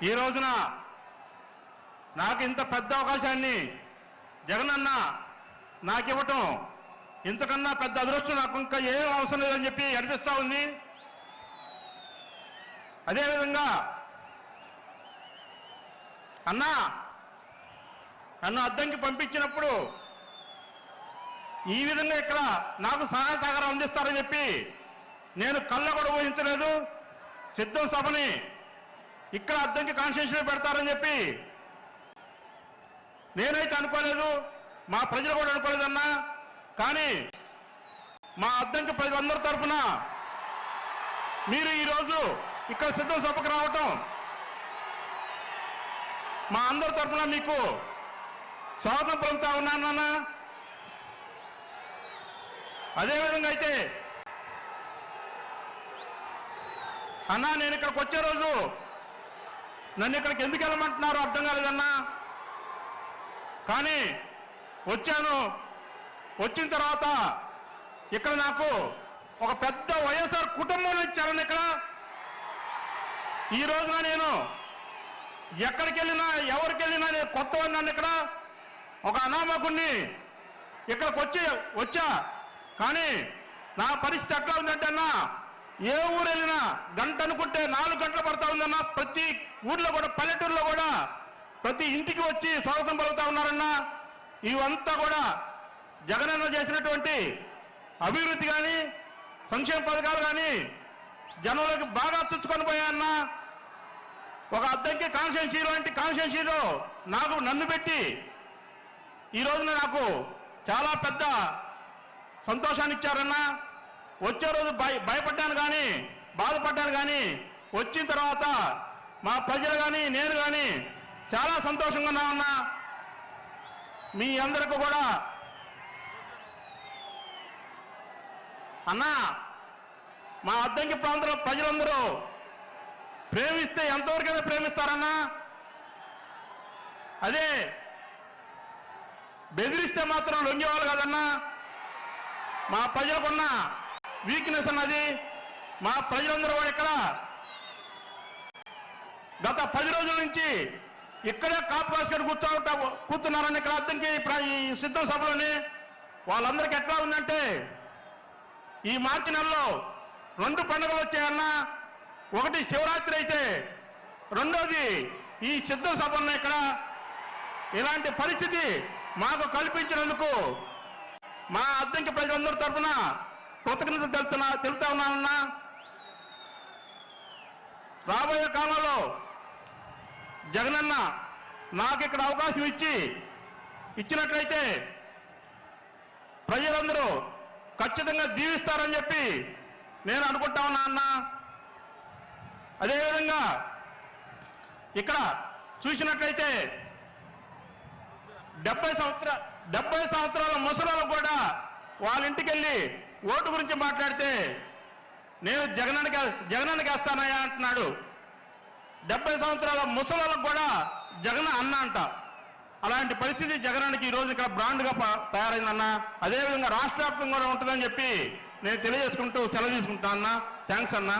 ఈ రోజున నాకు ఇంత పెద్ద అవకాశాన్ని జగనన్న నాకివ్వటం ఇంతకన్నా పెద్ద అదృష్టం నాకు ఇంకా ఏం అవసరం లేదని చెప్పి అనిపిస్తా ఉంది. అదేవిధంగా అన్నా నన్ను అద్దంకి పంపించినప్పుడు ఈ విధంగా ఇక్కడ నాకు సహాయ సహకారం అందిస్తారని చెప్పి నేను కళ్ళ కూడా ఊహించలేదు. సిద్ధం సభని ఇక్కడ అద్దంకి కాన్స్టిట్యూన్సీలో పెడతారని చెప్పి నేనైతే అనుకోలేదు, మా ప్రజలు కూడా అనుకోలేదన్నా. కానీ మా అద్దంకి ప్రజలందరి తరఫున మీరు ఈరోజు ఇక్కడ సిద్ధం సభకు రావటం మా అందరి తరఫున మీకు స్వాగతం పలుకుతా ఉన్నానన్నా. అదేవిధంగా అయితే అన్నా నేను ఇక్కడికి వచ్చే రోజు నన్ను ఇక్కడికి ఎందుకు వెళ్ళమంటున్నారో అర్థం కాలేదన్నా. కానీ వచ్చాను. వచ్చిన తర్వాత ఇక్కడ నాకు ఒక పెద్ద వైఎస్ఆర్ కుటుంబం ఇచ్చారని ఇక్కడ ఈ రోజున నేను ఎక్కడికి వెళ్ళినా ఎవరికి వెళ్ళినా నేను కొత్త ఉన్నాను. ఇక్కడ ఒక అనామకుణ్ణి ఇక్కడికి వచ్చా. కానీ నా పరిస్థితి ఎట్లా ఉందంటే అన్నా, ఏ ఊరు వెళ్ళినా గంట అనుకుంటే 4 గంటలు పడతా ఉందన్నా. ప్రతి ఊర్లో కూడా పల్లెటూరులో కూడా ప్రతి ఇంటికి వచ్చి స్వాగతం పలుకుతా ఉన్నారన్నా. ఇవంతా కూడా జగనన్న చేసినటువంటి అభివృద్ధి కానీ సంక్షేమ పథకాలు కానీ జనంలోకి బాగా చుచ్చుకొని పోయాయన్నా. ఒక అద్దంకి కాన్స్టిట్యూన్సీ లాంటి కాన్స్టిట్యూన్సీలో నన్ను పెట్టి ఈ రోజున నాకు చాలా పెద్ద సంతోషాన్ని ఇచ్చారన్నా. వచ్చే రోజు భయపడ్డాను కానీ బాధపడ్డాను కానీ వచ్చిన తర్వాత మా ప్రజలు కానీ నేను కానీ చాలా సంతోషంగా ఉన్నామన్నా. మీ అందరికీ కూడా అన్నా మా అద్దంకి ప్రాంతంలో ప్రజలందరూ ప్రేమిస్తే ఎంతవరకైనా ప్రేమిస్తారన్నా. అదే బెదిరిస్తే మాత్రం లొంగేవాళ్ళు కాదన్నా. మా ప్రజలకున్న వీక్నెస్ అన్నది. మా ప్రజలందరూ కూడా ఇక్కడ గత 10 రోజుల నుంచి ఇక్కడే కాపు కాసుకొని కూర్చున్నారని ఇక్కడ అద్దంకి ఈ సిద్ధం సభలోని వాళ్ళందరికీ ఎట్లా ఉందంటే ఈ మార్చి నెలలో 2 పండుగలు వచ్చాయన్నా. ఒకటి శివరాత్రి అయితే రెండోది ఈ సిద్ధం సభల్లో ఇక్కడ ఇలాంటి పరిస్థితి మాకు కల్పించినందుకు మా అద్దంకి ప్రజలందరి తరఫున కృతజ్ఞతలు తెలుపుతా ఉన్నానన్నా. రాబోయే కాలంలో జగనన్న నాకు ఇక్కడ అవకాశం ఇచ్చినట్లయితే ప్రజలందరూ ఖచ్చితంగా దీవిస్తారని చెప్పి నేను అనుకుంటా ఉన్నా అన్నా. అదేవిధంగా ఇక్కడ చూసినట్లయితే 70 సంవత్సరాల ముసలాలకు కూడా వాళ్ళ ఇంటికి వెళ్ళి ఓటు గురించి మాట్లాడితే నేను జగనన్నకి వేస్తానయ్యా అంటున్నాడు. 70 సంవత్సరాల ముసలాలకు కూడా జగన్ అన్న అంట. అలాంటి పరిస్థితి జగనన్నకి ఈ రోజు ఇక్కడ బ్రాండ్గా తయారైందన్నా. అదేవిధంగా రాష్ట్ర వ్యాప్తంగా కూడా ఉంటుందని చెప్పి నేను తెలియజేసుకుంటూ సెలవు తీసుకుంటా అన్నా. థ్యాంక్స్ అన్నా.